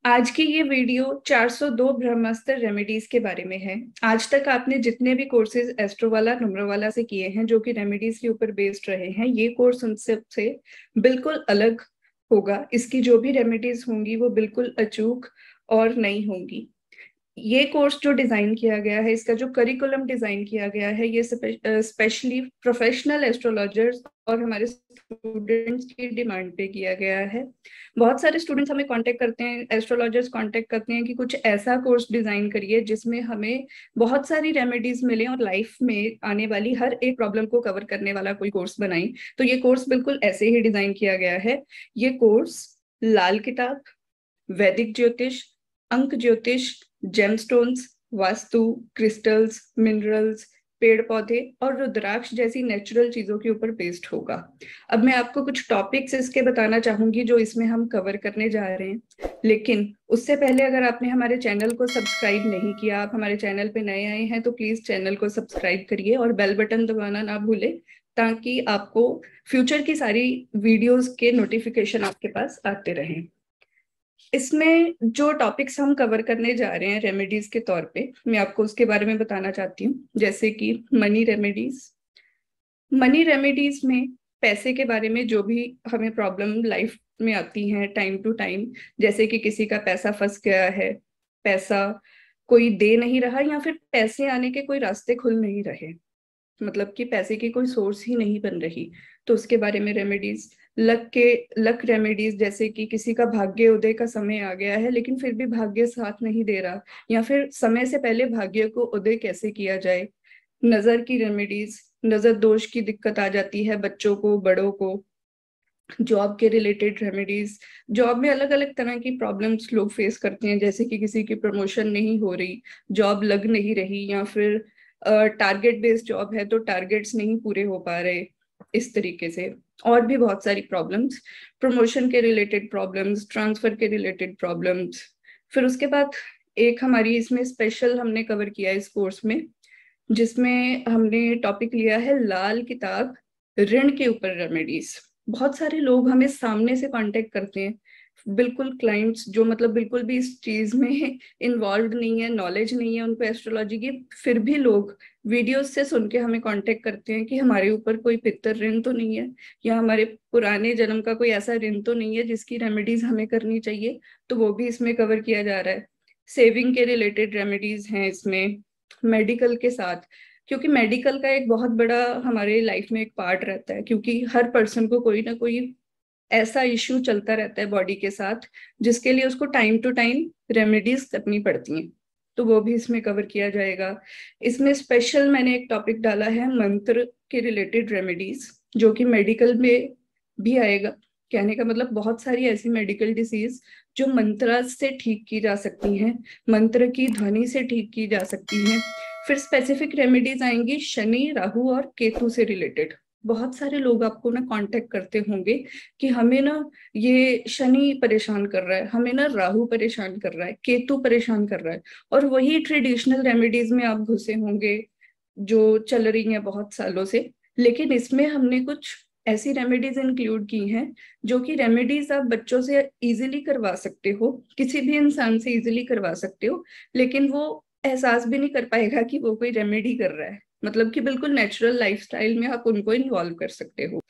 आज की ये वीडियो 402 ब्रह्मास्त्र रेमेडीज के बारे में है। आज तक आपने जितने भी कोर्सेज एस्ट्रोवाला नुमरोवाला से किए हैं जो कि रेमेडीज के ऊपर बेस्ड रहे हैं, ये कोर्स उन सब से बिल्कुल अलग होगा। इसकी जो भी रेमेडीज होंगी वो बिल्कुल अचूक और नई होंगी। ये कोर्स जो डिजाइन किया गया है, इसका जो करिकुलम डिजाइन किया गया है, ये स्पेशली प्रोफेशनल एस्ट्रोलॉजर्स और हमारे स्टूडेंट्स की डिमांड पे किया गया है। बहुत सारे स्टूडेंट्स हमें कांटेक्ट करते हैं, एस्ट्रोलॉजर्स कांटेक्ट करते हैं कि कुछ ऐसा कोर्स डिजाइन करिए जिसमें हमें बहुत सारी रेमेडीज मिले और लाइफ में आने वाली हर एक प्रॉब्लम को कवर करने वाला कोई कोर्स बनाए। तो ये कोर्स बिल्कुल ऐसे ही डिजाइन किया गया है। ये कोर्स लाल किताब, वैदिक ज्योतिष, अंक ज्योतिष, जेमस्टोन्स, वास्तु, क्रिस्टल्स, मिनरल्स, पेड़ पौधे और रुद्राक्ष जैसी नेचुरल चीजों के ऊपर बेस्ड होगा। अब मैं आपको कुछ टॉपिक्स इसके बताना चाहूंगी जो इसमें हम कवर करने जा रहे हैं। लेकिन उससे पहले अगर आपने हमारे चैनल को सब्सक्राइब नहीं किया, आप हमारे चैनल पे नए आए हैं, तो प्लीज चैनल को सब्सक्राइब करिए और बेल बटन दबाना ना भूलें, ताकि आपको फ्यूचर की सारी वीडियोस के नोटिफिकेशन आपके पास आते रहें। इसमें जो टॉपिक्स हम कवर करने जा रहे हैं रेमेडीज के तौर पे, मैं आपको उसके बारे में बताना चाहती हूँ। जैसे कि मनी रेमेडीज। मनी रेमेडीज में पैसे के बारे में जो भी हमें प्रॉब्लम लाइफ में आती हैं टाइम टू टाइम, जैसे कि किसी का पैसा फंस गया है, पैसा कोई दे नहीं रहा, या फिर पैसे आने के कोई रास्ते खुल नहीं रहे, मतलब कि पैसे की कोई सोर्स ही नहीं बन रही, तो उसके बारे में रेमेडीज। लक रेमेडीज, जैसे कि किसी का भाग्य उदय का समय आ गया है लेकिन फिर भी भाग्य साथ नहीं दे रहा, या फिर समय से पहले भाग्य को उदय कैसे किया जाए। नजर की रेमेडीज, नजर दोष की दिक्कत आ जाती है बच्चों को, बड़ों को। जॉब के रिलेटेड रेमेडीज, जॉब में अलग अलग तरह की प्रॉब्लम्स लोग फेस करते हैं, जैसे कि किसी की प्रमोशन नहीं हो रही, जॉब लग नहीं रही, या फिर टारगेट बेस्ड जॉब है तो टारगेट्स नहीं पूरे हो पा रहे, इस तरीके से। और भी बहुत सारी प्रॉब्लम्स, प्रमोशन के रिलेटेड प्रॉब्लम्स, ट्रांसफर के रिलेटेड प्रॉब्लम्स। फिर उसके बाद एक हमारी इसमें स्पेशल हमने कवर किया इस कोर्स में, जिसमें हमने टॉपिक लिया है लाल किताब, ऋण के ऊपर रेमेडीज। बहुत सारे लोग हमें सामने से कांटेक्ट करते हैं, बिल्कुल क्लाइंट्स जो मतलब बिल्कुल भी इस चीज में इन्वॉल्व नहीं है, नॉलेज नहीं है उनको एस्ट्रोलॉजी की, फिर भी लोग वीडियोस से सुन के हमें कांटेक्ट करते हैं कि हमारे ऊपर कोई पितर ऋण तो नहीं है, या हमारे पुराने जन्म का कोई ऐसा ऋण तो नहीं है जिसकी रेमेडीज हमें करनी चाहिए। तो वो भी इसमें कवर किया जा रहा है। सेविंग के रिलेटेड रेमेडीज हैं इसमें, मेडिकल के साथ, क्योंकि मेडिकल का एक बहुत बड़ा हमारे लाइफ में एक पार्ट रहता है, क्योंकि हर पर्सन को कोई ना कोई ऐसा इश्यू चलता रहता है बॉडी के साथ जिसके लिए उसको टाइम टू टाइम रेमेडीज करनी पड़ती हैं। तो वो भी इसमें कवर किया जाएगा। इसमें स्पेशल मैंने एक टॉपिक डाला है मंत्र के रिलेटेड रेमेडीज, जो कि मेडिकल में भी आएगा। कहने का मतलब बहुत सारी ऐसी मेडिकल डिसीज जो मंत्र से ठीक की जा सकती हैं, मंत्र की ध्वनि से ठीक की जा सकती हैं। फिर स्पेसिफिक रेमेडीज आएंगी शनि, राहु और केतु से रिलेटेड। बहुत सारे लोग आपको ना कांटेक्ट करते होंगे कि हमें ना ये शनि परेशान कर रहा है, हमें ना राहु परेशान कर रहा है, केतु परेशान कर रहा है, और वही ट्रेडिशनल रेमेडीज में आप घुसे होंगे जो चल रही हैं बहुत सालों से। लेकिन इसमें हमने कुछ ऐसी रेमेडीज इंक्लूड की हैं जो कि रेमेडीज आप बच्चों से इजीली करवा सकते हो, किसी भी इंसान से इजीली करवा सकते हो, लेकिन वो एहसास भी नहीं कर पाएगा कि वो कोई रेमेडी कर रहा है। मतलब कि बिल्कुल नेचुरल लाइफस्टाइल में आप उनको इन्वॉल्व कर सकते हो।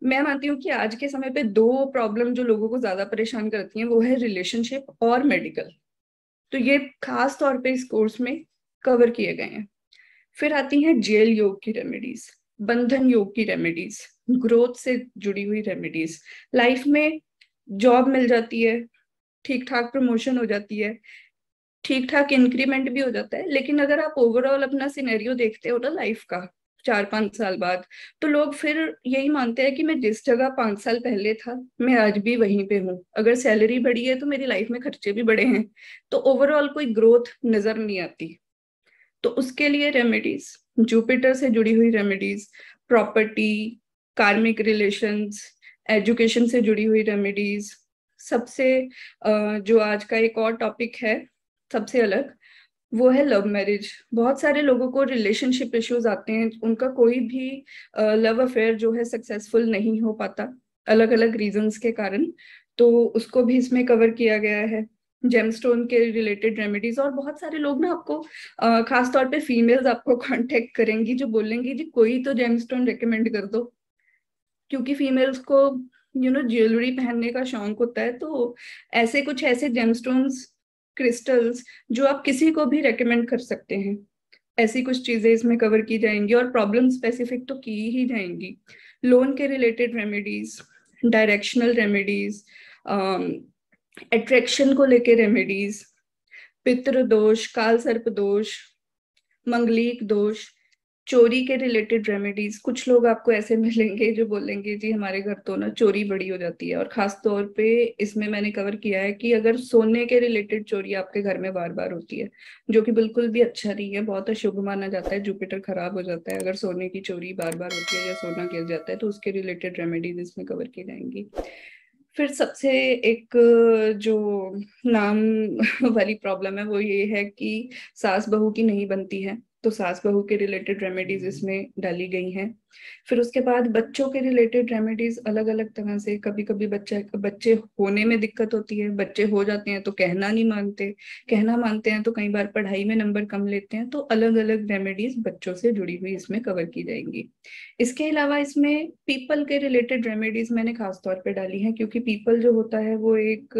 मैं मानती हूँ कि आज के समय पे दो प्रॉब्लम जो लोगों को ज्यादा परेशान करती हैं वो है रिलेशनशिप और मेडिकल। तो ये खास तौर पे इस कोर्स में कवर किए गए हैं। फिर आती हैं जेल योग की रेमेडीज, बंधन योग की रेमेडीज, ग्रोथ से जुड़ी हुई रेमेडीज। लाइफ में जॉब मिल जाती है, ठीक ठाक प्रमोशन हो जाती है, ठीक ठाक इंक्रीमेंट भी हो जाता है, लेकिन अगर आप ओवरऑल अपना सिनेरियो देखते हो ना लाइफ का 4-5 साल बाद, तो लोग फिर यही मानते हैं कि मैं जिस जगह 5 साल पहले था मैं आज भी वहीं पे हूँ। अगर सैलरी बढ़ी है तो मेरी लाइफ में खर्चे भी बढ़े हैं, तो ओवरऑल कोई ग्रोथ नजर नहीं आती। तो उसके लिए रेमेडीज, जुपिटर से जुड़ी हुई रेमेडीज, प्रॉपर्टी, कार्मिक रिलेशंस, एजुकेशन से जुड़ी हुई रेमेडीज। सबसे जो आज का एक और टॉपिक है सबसे अलग, वो है लव मैरिज। बहुत सारे लोगों को रिलेशनशिप इश्यूज आते हैं, उनका कोई भी लव अफेयर जो है सक्सेसफुल नहीं हो पाता अलग अलग रीजंस के कारण, तो उसको भी इसमें कवर किया गया है। जेमस्टोन के रिलेटेड रेमेडीज। और बहुत सारे लोग ना आपको खास तौर पे फीमेल्स आपको कांटेक्ट करेंगी जो बोलेंगी जी कोई तो जेमस्टोन रिकमेंड कर दो, क्योंकि फीमेल्स को ज्वेलरी पहनने का शौक होता है। तो ऐसे कुछ ऐसे जेमस्टोन्स, क्रिस्टल्स जो आप किसी को भी रेकमेंड कर सकते हैं, ऐसी कुछ चीजें इसमें कवर की जाएंगी और प्रॉब्लम स्पेसिफिक तो की ही जाएंगी। लोन के related remedies, directional remedies, attraction को लेके रेमेडीज, पितृ दोष, काल सर्प दोष, मंगलिक दोष, चोरी के रिलेटेड रेमेडीज। कुछ लोग आपको ऐसे मिलेंगे जो बोलेंगे जी हमारे घर तो ना चोरी बड़ी हो जाती है, और खास तौर पे इसमें मैंने कवर किया है कि अगर सोने के रिलेटेड चोरी आपके घर में बार बार होती है, जो कि बिल्कुल भी अच्छा नहीं है, बहुत अशुभ माना जाता है, जुपिटर खराब हो जाता है अगर सोने की चोरी बार बार होती है या सोना गिर जाता है, तो उसके रिलेटेड रेमेडीज इसमें कवर की जाएंगी। फिर सबसे एक जो नाम वाली प्रॉब्लम है वो ये है कि सास बहू की नहीं बनती है, तो सास बहू के रिलेटेड रेमेडीज इसमें डाली गई हैं। फिर उसके बाद बच्चों के रिलेटेड रेमेडीज अलग अलग तरह से, कभी कभी बच्चे होने में दिक्कत होती है, बच्चे हो जाते हैं तो कहना नहीं मानते, कहना मानते हैं तो कई बार पढ़ाई में नंबर कम लेते हैं, तो अलग अलग रेमेडीज बच्चों से जुड़ी हुई इसमें कवर की जाएंगी। इसके अलावा इसमें पीपल के रिलेटेड रेमेडीज मैंने खास तौर पे डाली हैं, क्योंकि पीपल जो होता है वो एक,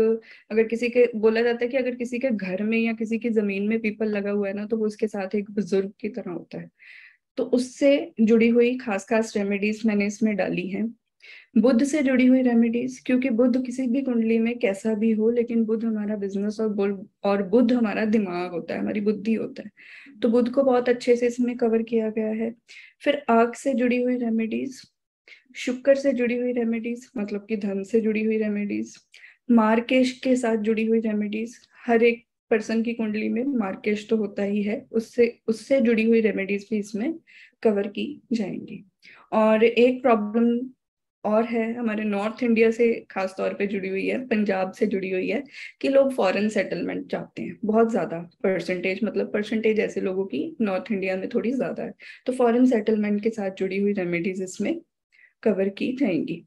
अगर किसी के, बोला जाता है कि अगर किसी के घर में या किसी की जमीन में पीपल लगा हुआ है ना, तो वो उसके साथ एक बुजुर्ग की तरह होता है। तो उससे जुड़ी हुई खास खास रेमेडीज मैंने इसमें डाली हैं। बुध से जुड़ी हुई रेमेडीज, क्योंकि बुध किसी भी कुंडली में कैसा भी हो, लेकिन बुध हमारा बिजनेस और बुध हमारा दिमाग होता है, हमारी बुद्धि होता है, तो बुध को बहुत अच्छे से इसमें कवर किया गया है। फिर आग से जुड़ी हुई रेमेडीज, शुक्र से जुड़ी हुई रेमेडीज, मतलब कि धन से जुड़ी हुई रेमेडीज, मार्केश के साथ जुड़ी हुई रेमेडीज, हर एक पर्सन की कुंडली में मार्केश तो होता ही है, उससे उससे जुड़ी हुई रेमेडीज भी इसमें कवर की जाएंगी। और एक प्रॉब्लम और है हमारे नॉर्थ इंडिया से खास तौर पे जुड़ी हुई है, पंजाब से जुड़ी हुई है, कि लोग फॉरेन सेटलमेंट चाहते हैं, बहुत ज्यादा परसेंटेज, मतलब परसेंटेज ऐसे लोगों की नॉर्थ इंडिया में थोड़ी ज्यादा है, तो फॉरेन सेटलमेंट के साथ जुड़ी हुई रेमेडीज इसमें कवर की जाएंगी।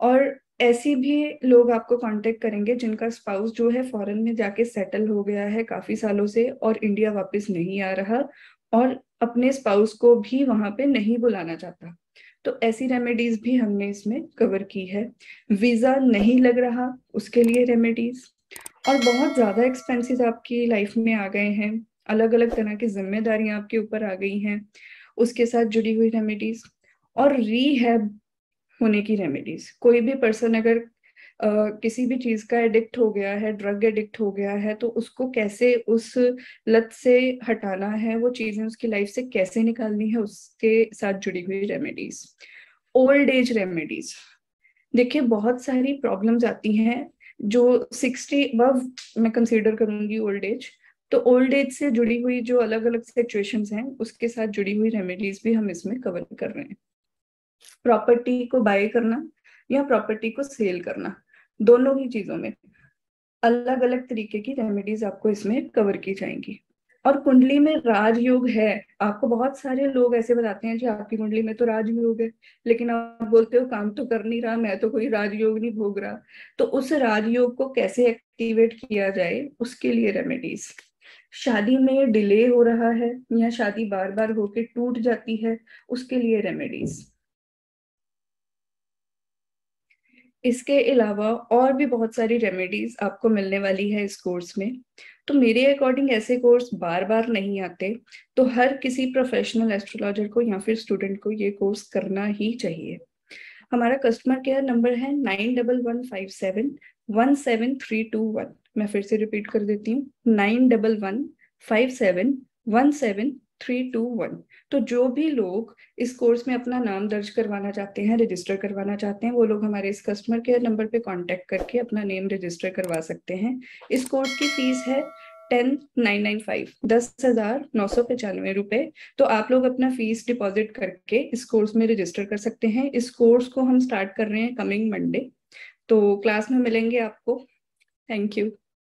और ऐसी भी लोग आपको कांटेक्ट करेंगे जिनका स्पाउस जो है फॉरेन में जाके सेटल हो गया है काफी सालों से और इंडिया वापस नहीं आ रहा, और अपने स्पाउस को भी वहां पे नहीं बुलाना चाहता, तो ऐसी रेमेडीज भी हमने इसमें कवर की है। वीजा नहीं लग रहा, उसके लिए रेमेडीज। और बहुत ज्यादा एक्सपेंसेस आपकी लाइफ में आ गए हैं, अलग अलग तरह की जिम्मेदारियां आपके ऊपर आ गई हैं, उसके साथ जुड़ी हुई रेमेडीज। और रीहैब होने की रेमेडीज, कोई भी पर्सन अगर किसी भी चीज का एडिक्ट हो गया है, ड्रग एडिक्ट हो गया है, तो उसको कैसे उस लत से हटाना है, वो चीजें उसकी लाइफ से कैसे निकालनी है, उसके साथ जुड़ी हुई रेमेडीज। ओल्ड एज रेमेडीज, देखिए बहुत सारी प्रॉब्लम्स आती हैं जो 60 अबव मैं कंसीडर करूंगी ओल्ड एज, तो ओल्ड एज से जुड़ी हुई जो अलग अलग सिचुएशंस हैं उसके साथ जुड़ी हुई रेमेडीज भी हम इसमें कवर कर रहे हैं। प्रॉपर्टी को बाय करना या प्रॉपर्टी को सेल करना, दोनों ही चीजों में अलग अलग तरीके की रेमेडीज आपको इसमें कवर की जाएंगी। और कुंडली में राजयोग है, आपको बहुत सारे लोग ऐसे बताते हैं जी आपकी कुंडली में तो राजयोग है, लेकिन आप बोलते हो काम तो कर नहीं रहा, मैं तो कोई राजयोग नहीं भोग रहा, तो उस राजयोग को कैसे एक्टिवेट किया जाए उसके लिए रेमेडीज। शादी में डिले हो रहा है या शादी बार बार होके टूट जाती है, उसके लिए रेमेडीज। इसके अलावा और भी बहुत सारी रेमेडीज आपको मिलने वाली है इस कोर्स में। तो मेरे अकॉर्डिंग ऐसे कोर्स बार बार नहीं आते, तो हर किसी प्रोफेशनल एस्ट्रोलॉजर को या फिर स्टूडेंट को ये कोर्स करना ही चाहिए। हमारा कस्टमर केयर नंबर है 9115717321। मैं फिर से रिपीट कर देती हूँ, 9115717321। तो जो भी लोग इस कोर्स में अपना नाम दर्ज करवाना चाहते हैं, रजिस्टर करवाना चाहते हैं, वो लोग हमारे इस कस्टमर केयर नंबर पे कांटेक्ट करके अपना नेम रजिस्टर करवा सकते हैं। इस कोर्स की फीस है 10,995, 10,995 रुपए। तो आप लोग अपना फीस डिपॉजिट करके इस कोर्स में रजिस्टर कर सकते हैं। इस कोर्स को हम स्टार्ट कर रहे हैं कमिंग मंडे, तो क्लास में मिलेंगे आपको। Thank you.